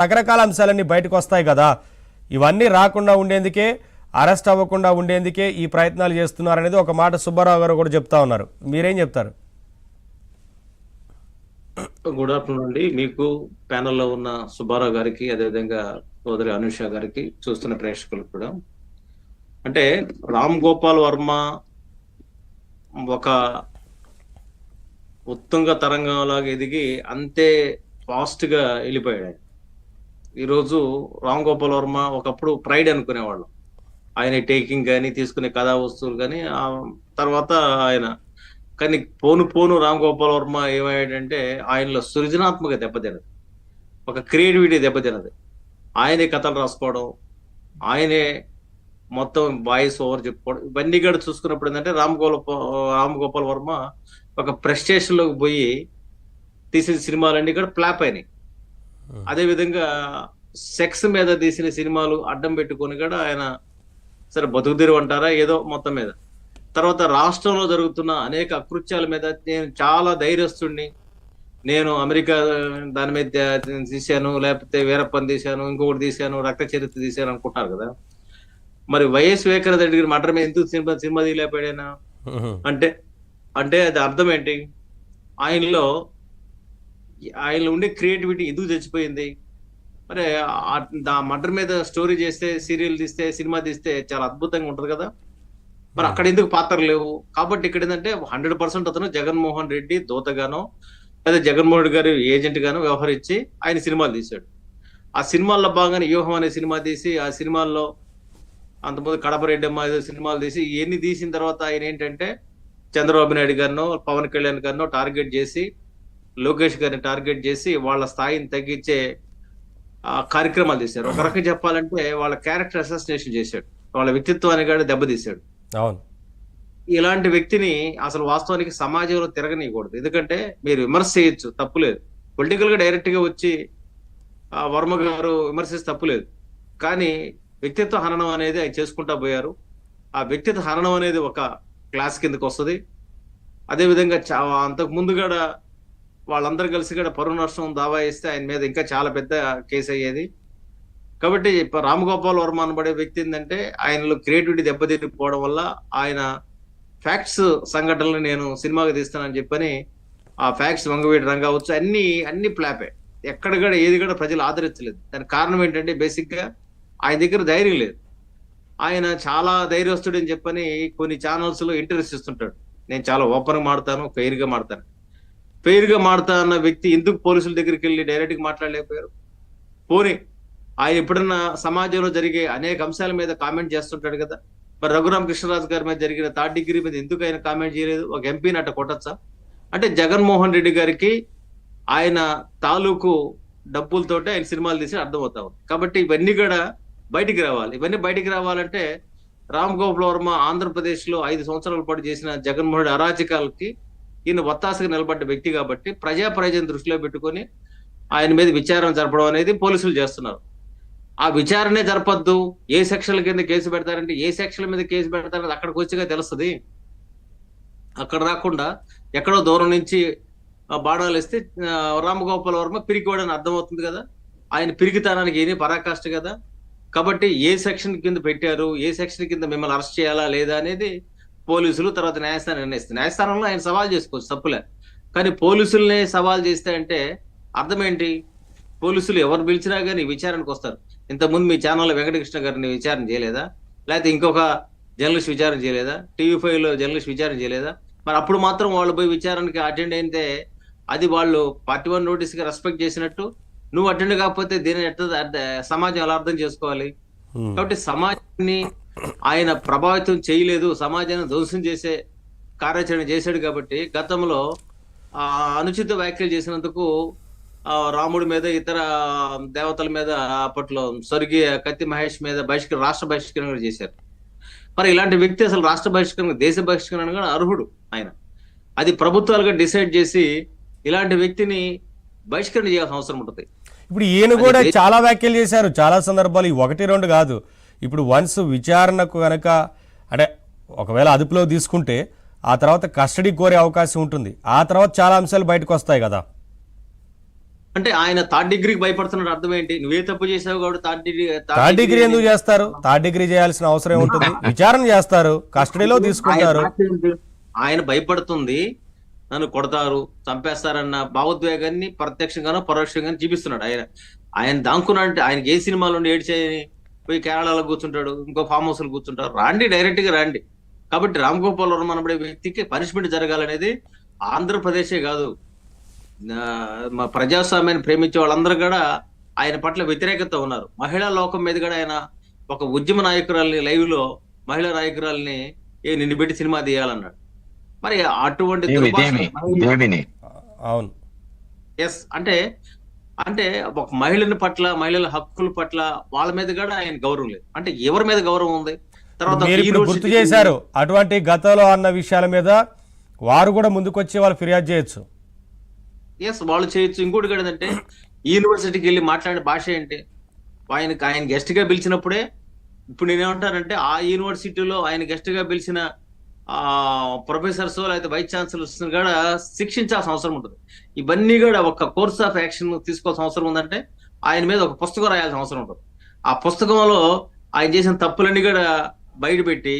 రకరకాల అంశాలన్నీ బయటకు వస్తాయి కదా. ఇవన్నీ రాకుండా ఉండేందుకే, అరెస్ట్ అవ్వకుండా ఉండేందుకే ఈ ప్రయత్నాలు చేస్తున్నారనేది ఒక మాట సుబ్బారావు గారు కూడా చెప్తా ఉన్నారు. మీరేం చెప్తారు? గుడ్ ఆఫ్టర్నూన్ అండి. మీకు ప్యానెల్లో ఉన్న సుబ్బారావు గారికి, అదేవిధంగా సోదరి అనుష గారికి, చూస్తున్న ప్రేక్షకులకు కూడా. అంటే రామ్ గోపాల్ వర్మ ఒక ఉత్తుంగ తరంగంలాగా ఎదిగి అంతే ఫాస్ట్ గా వెళ్ళిపోయాడు. ఈరోజు రామ్ గోపాల్ వర్మ ఒకప్పుడు ప్రైడ్ అనుకునేవాళ్ళం. ఆయన టేకింగ్ కానీ, తీసుకునే కథా వస్తువులు కానీ, ఆ తర్వాత ఆయన కానీ పోను పోను రామ్ గోపాల్ వర్మ ఏమయ్యాడంటే ఆయనలో సృజనాత్మక దెబ్బతినది, ఒక క్రియేటివిటీ దెబ్బతినది. ఆయనే కథలు రాసుకోవడం, ఆయనే మొత్తం వాయిస్ ఓవర్ చెప్పుకోవడం, ఇవన్నీ కూడా చూసుకున్నప్పుడు ఏంటంటే రామ్ గోపాల్ వర్మ ఒక ప్రెస్టేషన్ లోకి పోయి తీసిన సినిమాలన్నీ కూడా ఫ్లాప్ అయినాయి. అదే విధంగా సెక్స్ మీద తీసిన సినిమాలు అడ్డం పెట్టుకొని కూడా ఆయన సరే బతుకుదెరువు అంటారా ఏదో మొత్తం మీద. తర్వాత రాష్ట్రంలో జరుగుతున్న అనేక అకృత్యాల మీద నేను చాలా ధైర్యస్తుడిని, నేను అమెరికా దాని మీద తీశాను, లేకపోతే వీరప్పని తీశాను, ఇంకొకటి తీశాను, రక్త చరిత్ర తీశాను అనుకుంటారు కదా. మరి వైఎస్ వివేకానంద రెడ్డి గారి మటర్ మీద ఎందుకు సినిమా తీయలేకపోయాడైనా అంటే అంటే అది అర్థం ఏంటి? ఆయనలో ఉండే క్రియేటివిటీ ఎందుకు చచ్చిపోయింది? మరి ఆ మటర్ మీద స్టోరీ చేస్తే, సీరియల్ తీస్తే, సినిమా తీస్తే చాలా అద్భుతంగా ఉంటది కదా. మరి అక్కడ ఎందుకు పాత్రలు లేవు? కాబట్టి ఇక్కడ ఏంటంటే 100% అతను జగన్మోహన్ రెడ్డి దూతగానో లేదా జగన్మోహన్ రెడ్డి గారి ఏజెంట్ గానో వ్యవహరించి ఆయన సినిమాలు తీశాడు. ఆ సినిమాల్లో భాగంగా వ్యూహం అనే సినిమా తీసి, ఆ సినిమాల్లో అంతకుముందు కడప రెడ్డమ్మ ఏదో సినిమాలు తీసి, ఇవన్నీ తీసిన తర్వాత ఆయన ఏంటంటే చంద్రబాబు నాయుడు గారినో, పవన్ కళ్యాణ్ గారినో టార్గెట్ చేసి, లోకేష్ గారిని టార్గెట్ చేసి వాళ్ళ స్థాయిని తగ్గించే కార్యక్రమాలు తీశారు. ఒక రకంగా చెప్పాలంటే వాళ్ళ క్యారెక్టర్ అసాసినేషన్ చేశాడు, వాళ్ళ వ్యక్తిత్వాన్ని కూడా దెబ్బతీశాడు. అవును, ఇలాంటి వ్యక్తిని అసలు వాస్తవానికి సమాజంలో తిరగనీయకూడదు. ఎందుకంటే మీరు విమర్శ చేయొచ్చు, తప్పులేదు. పొలిటికల్ గా డైరెక్ట్ గా వచ్చి వర్మ గారు విమర్శిస్తే తప్పులేదు. కానీ వ్యక్తిత్వ హననం అనేది ఆయన చేసుకుంటా పోయారు. ఆ వ్యక్తిత్వ హననం అనేది ఒక క్లాస్ కిందకి వస్తుంది. అదేవిధంగా అంతకు ముందు కూడా వాళ్ళందరూ కలిసి కూడా పరువు నష్టం దావా వేస్తే ఆయన మీద ఇంకా చాలా పెద్ద కేసు అయ్యేది. కాబట్టి రామ్ గోపాల్ వర్మ అనబడే వ్యక్తి ఏంటంటే ఆయనలో క్రియేటివిటీ దెబ్బతిరిగిపోవడం వల్ల ఆయన ఫ్యాక్ట్స్ సంఘటనలు నేను సినిమాగా తీస్తానని చెప్పని ఆ ఫ్యాక్ట్స్ వంగవీయడం కావచ్చు, అన్ని ఫ్లాపే. ఎక్కడ కూడా ఏది కూడా ప్రజలు ఆదరించలేదు. దానికి కారణం ఏంటంటే బేసిక్ గా ఆయన దగ్గర ధైర్యం లేదు. ఆయన చాలా ధైర్యస్తుడని చెప్పని కొన్ని ఛానల్స్ లో ఇంటర్వ్యూస్ ఇస్తుంటాడు. నేను చాలా ఓపెన్ గా మాడతాను, ఫెయిర్ గా మాడతాను. ఫెయిర్ గా మాడతా అన్న వ్యక్తి ఎందుకు పోలీసుల దగ్గరికి వెళ్ళి డైరెక్ట్ గా మాట్లాడలేకపోయారు? పోనీ ఆయన ఎప్పుడన్నా సమాజంలో జరిగే అనేక అంశాల మీద కామెంట్ చేస్తుంటాడు కదా. మరి రఘురామ కృష్ణరాజు గారి మీద జరిగిన 3rd డిగ్రీ మీద ఎందుకు ఆయన కామెంట్ చేయలేదు? ఒక ఎంపీని అట్ట కొట్టచ్చా? అంటే జగన్మోహన్ రెడ్డి గారికి ఆయన తాలూకు డబ్బులతోటే ఆయన సినిమాలు తీసి అర్థమవుతా ఉంది. కాబట్టి ఇవన్నీ కూడా బయటికి రావాలి. ఇవన్నీ బయటికి రావాలంటే రామ్ గోపాల్ వర్మ ఆంధ్రప్రదేశ్ లో 5 సంవత్సరాల పాటు చేసిన జగన్మోహన్ రెడ్డి అరాచకాలకి ఈయన ఒత్తాసగా నిలబడ్డ వ్యక్తి కాబట్టి ప్రజలను దృష్టిలో పెట్టుకొని ఆయన మీద విచారణ జరపడం అనేది పోలీసులు చేస్తున్నారు. ఆ విచారణే జరపద్దు, ఏ సెక్షన్ల కింద కేసు పెడతారంటే ఏ సెక్షన్ల మీద కేసు పెడతారనేది అక్కడికి వచ్చిగా తెలుస్తుంది. అక్కడ రాకుండా ఎక్కడో దూరం నుంచి బాణాలు వేస్తే రామగోపాల్ వర్మ పిరికివాడని అర్థమవుతుంది కదా. ఆయన పిరికితనానికి ఏమీ పరాకాష్ట కదా. కాబట్టి ఏ సెక్షన్ కింద పెట్టారు, ఏ సెక్షన్ కింద మిమ్మల్ని అరెస్ట్ చేయాలా లేదా అనేది పోలీసులు తర్వాత న్యాయస్థానం నిర్ణయిస్తారు. న్యాయస్థానంలో ఆయన సవాల్ చేసుకోవచ్చు, తప్పులే. కానీ పోలీసుల్ని సవాల్ చేస్తే అంటే అర్థం ఏంటి? పోలీసులు ఎవరు పిలిచినా కానీ విచారణకు వస్తారు. ఇంతకుముందు మీ ఛానల్లో వెంకటకృష్ణ గారిని విచారణ చేయలేదా? లేకపోతే ఇంకొక జర్నలిస్ట్ విచారణ చేయలేదా? టీవీ5 లో జర్నలిస్ట్ విచారణ చేయలేదా? మరి అప్పుడు మాత్రం వాళ్ళు పోయి విచారణకి అటెండ్ అయితే అది వాళ్ళు పార్టీ 1 నోటీస్ గా రెస్పెక్ట్ చేసినట్టు. నువ్వు అటెండ్ కాకపోతే దీని సమాజం ఎలా అర్థం చేసుకోవాలి? కాబట్టి సమాజాన్ని ఆయన ప్రభావితం చేయలేదు, సమాజాన్ని ధ్వంసం చేసే కార్యాచరణ చేశాడు. కాబట్టి గతంలో అనుచిత వ్యాఖ్యలు చేసినందుకు రాముడి మీద, ఇతర దేవతల మీద అప్పట్లో స్వర్గీయ కత్తి మహేష్ మీద రాష్ట్ర బహిష్కరణ చేశారు. మరి ఇలాంటి వ్యక్తి అసలు రాష్ట్ర బహిష్కరణ, దేశ బహిష్కరణ కూడా అర్హుడు ఆయన. అది ప్రభుత్వాలుగా డిసైడ్ చేసి ఇలాంటి వ్యక్తిని బహిష్కరణ చేయాల్సిన అవసరం ఉంటుంది. ఇప్పుడు ఈయన కూడా చాలా వ్యాఖ్యలు చేశారు చాలా సందర్భాలు, 1-2 కాదు. ఇప్పుడు వన్స్ విచారణకు కనుక అంటే ఒకవేళ అదుపులో తీసుకుంటే ఆ తర్వాత కస్టడీ కోరే అవకాశం ఉంటుంది. ఆ తర్వాత చాలా అంశాలు బయటకు వస్తాయి కదా. అంటే ఆయన థర్డ్ డిగ్రీకి భయపడుతున్నాడు అర్థం ఏంటి? నువ్వే తప్పు చేసావు కాబట్టి థర్డ్ డిగ్రీ ఎందుకు చేస్తారు? థర్డ్ డిగ్రీ చేయాల్సిన అవసరం ఏముంటుంది? విచారణ చేస్తారు, కస్టడీలో తీసుకుంటారు. ఆయన భయపడుతుంది నన్ను కొడతారు, చంపేస్తారన్న భావోద్వేగాన్ని ప్రత్యక్షంగానో పరోక్షంగానో చూపిస్తున్నాడు. ఆయన దాంకున్నాడంటే ఆయనకి ఏ సినిమాలో ఏడ్చేయని పోయి కేరళలో కూర్చుంటాడు, ఇంకో ఫామ్ హౌస్ లో కూర్చుంటారు. రాండి, డైరెక్ట్ గా రండి. కాబట్టి రామ్ గోపాల్ వర్మ అనబడే వ్యక్తికి పనిష్మెంట్ జరగాలనేది ఆంధ్రప్రదేశే కాదు, మా ప్రజాస్వామ్యాన్ని ప్రేమించే వాళ్ళందరూ కూడా ఆయన పట్ల వ్యతిరేకత ఉన్నారు. మహిళా లోకం మీద కూడా ఆయన ఒక ఉద్యమ నాయకురాల్ని లైవ్ లో మహిళా నాయకురాల్ని నిన్ను పెట్టి సినిమా తీయాలన్నాడు. మరి అటువంటి అవును, ఎస్ అంటే అంటే ఒక మహిళల పట్ల, మహిళల హక్కుల పట్ల వాళ్ళ మీద కూడా ఆయన గౌరవం లేదు. అంటే ఎవరి మీద గౌరవం ఉంది? తర్వాత మీరు ఇప్పుడు గుర్తు చేశారు, అటువంటి గతంలో అన్న విషయాల మీద వారు కూడా ముందుకొచ్చి వాళ్ళు ఫిర్యాదు చేయొచ్చు. ఎస్, వాళ్ళు చేయొచ్చు. ఇంకోటి కూడా ఏంటంటే యూనివర్సిటీకి వెళ్ళి మాట్లాడే భాష ఏంటి? ఆయన గెస్ట్ గా పిలిచినప్పుడే, ఇప్పుడు నేనేమంటానంటే ఆ యూనివర్సిటీలో ఆయన గెస్ట్ గా పిలిచిన ప్రొఫెసర్స్ లేకపోతే వైస్ ఛాన్సలర్స్ కూడా శిక్షించాల్సిన అవసరం ఉంటుంది. ఇవన్నీ కూడా ఒక కోర్స్ ఆఫ్ యాక్షన్ తీసుకోవాల్సిన అవసరం ఉందంటే ఆయన మీద ఒక పుస్తకం రాయాల్సిన అవసరం ఉంటుంది. ఆ పుస్తకంలో ఆయన చేసిన తప్పులన్నీ కూడా బయట పెట్టి